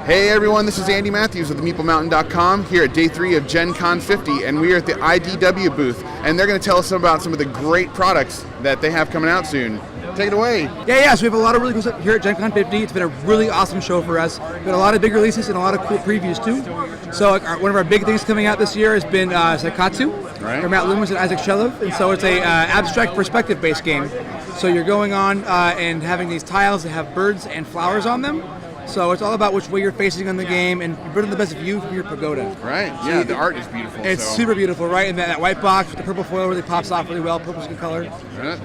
Hey everyone, this is Andy Matthews with MeepleMountain.com here at day 3 of Gen Con 50, and we are at the IDW booth, and they're going to tell us about some of the great products that they have coming out soon. Take it away. Yeah, so we have a lot of really cool stuff here at Gen Con 50. It's been a really awesome show for us. We've got a lot of big releases and a lot of cool previews too. So one of our big things coming out this year has been Seikatsu, from Matt Liebman and Isaac Shelov, and so it's a abstract perspective-based game. So you're going on and having these tiles that have birds and flowers on them. So it's all about which way you're facing on the game and building the best view from your pagoda. Right, yeah, the art is beautiful. It's super beautiful, right? And that white box with the purple foil really pops off really well. Purple's a good color,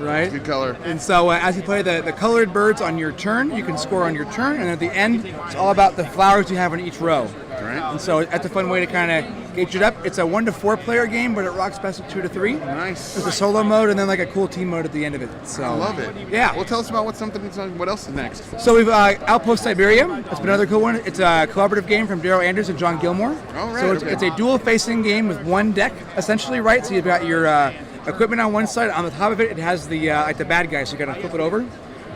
right? Good color. And so as you play the colored birds on your turn, you can score on your turn, and at the end, it's all about the flowers you have on each row. Right. And so that's a fun way to kind of gauge it up. It's a 1 to 4 player game, but it rocks best with 2 to 3. Nice. There's a solo mode and then like a cool team mode at the end of it. So I love it. Yeah. Well, tell us about what else is next. So we've Outpost Siberia. That's been another cool one. It's a collaborative game from Daryl Anders and John Gilmore. Oh, right. So it's a dual-facing game with one deck, essentially, right? So you've got your equipment on one side. On the top of it, it has the like the bad guy, so you got to flip it over.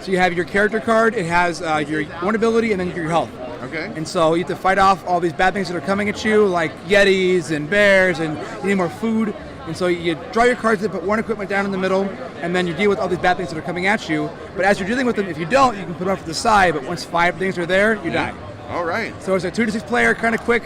So you have your character card. It has your one ability and then your health. Okay. And so you have to fight off all these bad things that are coming at you, like yetis and bears, and you need more food. And so you draw your cards, put one equipment down in the middle, and then you deal with all these bad things that are coming at you. But as you're dealing with them, if you don't, you can put them off to the side. But once 5 things are there, you die. All right. So it's a 2 to 6 player, kind of quick.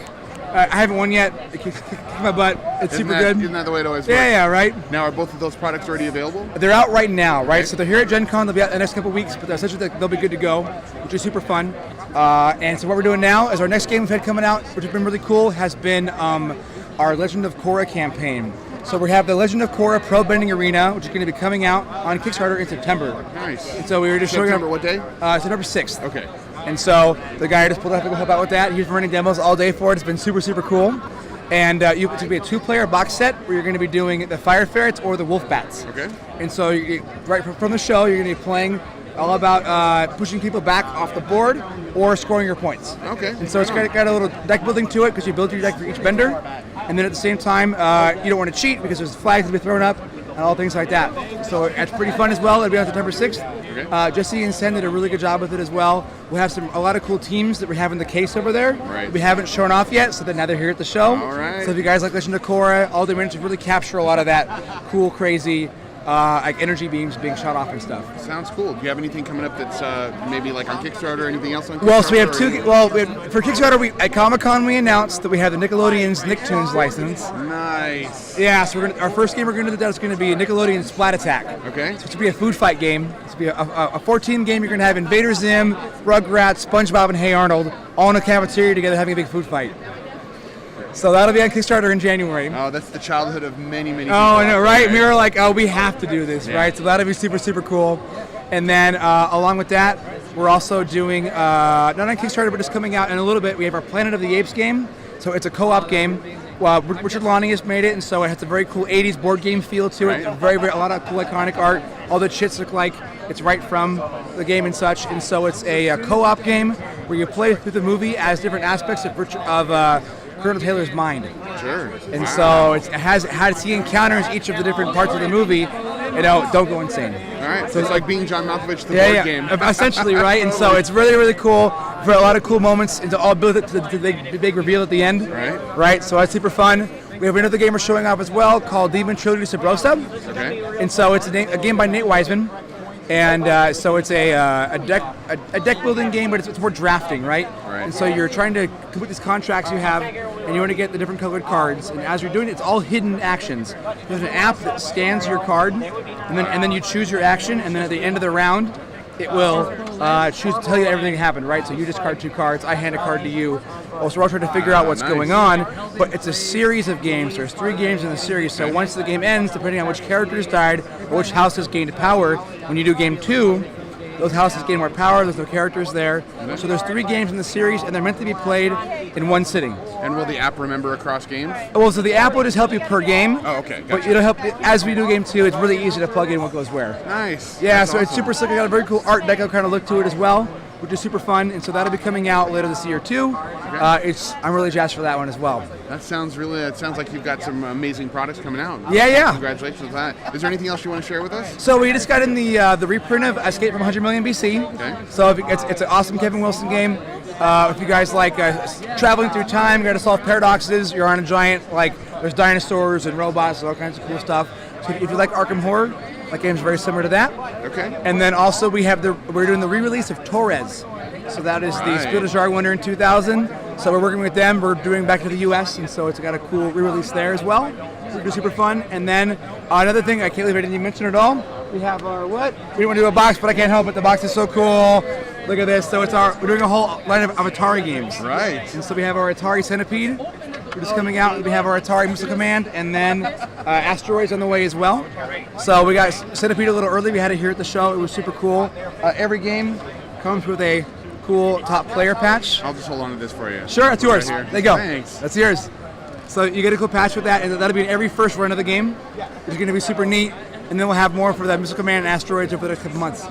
I haven't won yet. It kicks my butt. It's super good. Isn't that the way it always works? Yeah, right. Now, are both of those products already available? They're out right now, right? Okay. So they're here at Gen Con. They'll be out the next couple of weeks, but essentially they'll be good to go, which is super fun. And so what we're doing now is our next game we've had coming out, which has been really cool, has been our Legend of Kora campaign. So we have the Legend of Kora Pro Bending Arena, which is going to be coming out on Kickstarter in September. Nice. And so we were just showing September, what day? September 6th. Okay. And so the guy just pulled up to go help out with that. He's running demos all day for it. It's been super, super cool. And it's going to be a 2-player box set where you're going to be doing the Fire Ferrets or the Wolf Bats. Okay. And so right from the show, you're going to be playing all about pushing people back off the board or scoring your points. Okay. And so it's got a little deck building to it because you build your deck for each bender. And then at the same time, you don't want to cheat because there's flags to be thrown up and all things like that. So it's pretty fun as well. It'll be on September 6th. Okay. Jesse and Sen did a really good job with it as well. We have a lot of cool teams that we have in the case over there. Right. We haven't shown off yet, so now they're here at the show. All right. So if you guys like Legend of Kora, all they managed to really capture a lot of that cool, crazy like energy beams being shot off and stuff. Sounds cool. Do you have anything coming up that's maybe like on Kickstarter or anything else on Kickstarter? Well, so we have for Kickstarter, at Comic-Con we announced that we have the Nickelodeon's Nicktoons license. Nice. Yeah, so our first game we're going to do is going to be Nickelodeon Splat Attack. Okay. So it's going to be a food fight game. It's going to be a 4-team game. You're going to have Invader Zim, Rugrats, SpongeBob, and Hey Arnold all in a cafeteria together having a big food fight. So that'll be on Kickstarter in January. Oh, that's the childhood of many people. Oh, I know, right? We were like, we have to do this, right? So that'll be super, super cool. And then along with that, we're also doing, not on Kickstarter, but just coming out in a little bit, we have our Planet of the Apes game. So it's a co-op game. Richard Lonnie has made it, and so it has a very cool 80s board game feel to it. Right. Very, a lot of cool iconic art. All the chits look like it's right from the game and such. And so it's a co-op game where you play through the movie as different aspects of Colonel Taylor's mind. Sure. And so it has as he encounters each of the different parts of the movie, don't go insane. All right. So it's like being John Malkovich, the board game. Essentially, right? And so it's really, really cool for a lot of cool moments and to all build it to the big reveal at the end. Right. So it's super fun. We have another game we're showing off as well called Liebman Trilogy Sabrosa. Okay. And so it's a game by Nate Wiseman. And so it's a deck building game, but it's more drafting, right? And so you're trying to complete these contracts you have, and you want to get the different colored cards. And as you're doing it, it's all hidden actions. There's an app that scans your card, and then you choose your action, and then at the end of the round, it will choose to tell you everything that happened, right? So you discard 2 cards, I hand a card to you. So we're all trying to figure out what's going on, but it's a series of games. There's 3 games in the series, so once the game ends, depending on which characters died or which house has gained power, when you do game 2, those houses gain more power, there's no characters there. So there's 3 games in the series, and they're meant to be played in one sitting. And will the app remember across games? Well, so the app will just help you per game. Oh, okay. Gotcha. But it'll help as we do game 2. It's really easy to plug in what goes where. Nice. Yeah, That's so awesome. it's super slick. It got a very cool art deco kind of look to it as well, which is super fun. And so that'll be coming out later this year too. I'm really jazzed for that one as well. That sounds like you've got some amazing products coming out. Yeah. Congratulations on that. Is there anything else you want to share with us? So we just got in the reprint of Escape from 100 Million BC. Okay. So it's an awesome Kevin Wilson game. If you guys like traveling through time, you got to solve paradoxes. You're on a giant, like there's dinosaurs and robots and all kinds of cool stuff. So if you like Arkham Horror, that game's very similar to that. Okay. And then also we're doing the re-release of Torres. So that is the Spiel des Jahres winner in 2000. So we're working with them. We're doing back to the U.S. and so it's got a cool re-release there as well. Super fun. And then another thing I can't believe I didn't even mention at all. We have our what? We didn't want to do a box, but I can't help it. The box is so cool. Look at this. So we're doing a whole line of Atari games. Right. And so we have our Atari Centipede, which is coming out. We have our Atari Missile Command, and then Asteroids on the way as well. So we got Centipede a little early. We had it here at the show. It was super cool. Every game comes with a cool top player patch. I'll just hold on to this for you. Sure, it's yours. Right There you go. Thanks. That's yours. So you get a cool patch with that, and that'll be in every first run of the game. It's going to be super neat, and then we'll have more for that Missile Command and Asteroids over the next couple months.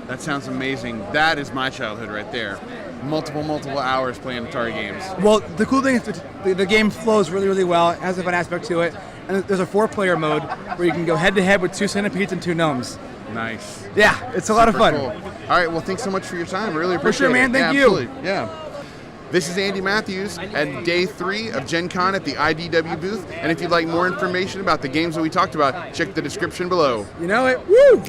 That sounds amazing. That is my childhood right there. Multiple hours playing Atari games. Well, the cool thing is the game flows really well. It has a fun aspect to it. And there's a 4-player mode where you can go head-to-head with 2 centipedes and 2 gnomes. Nice. Yeah, it's a lot of fun. Cool. All right, well, thanks so much for your time. I really appreciate it. For sure, man. Thank you. Absolutely. Yeah. This is Andy Matthews at day 3 of Gen Con at the IDW booth. And if you'd like more information about the games that we talked about, check the description below. You know it. Woo!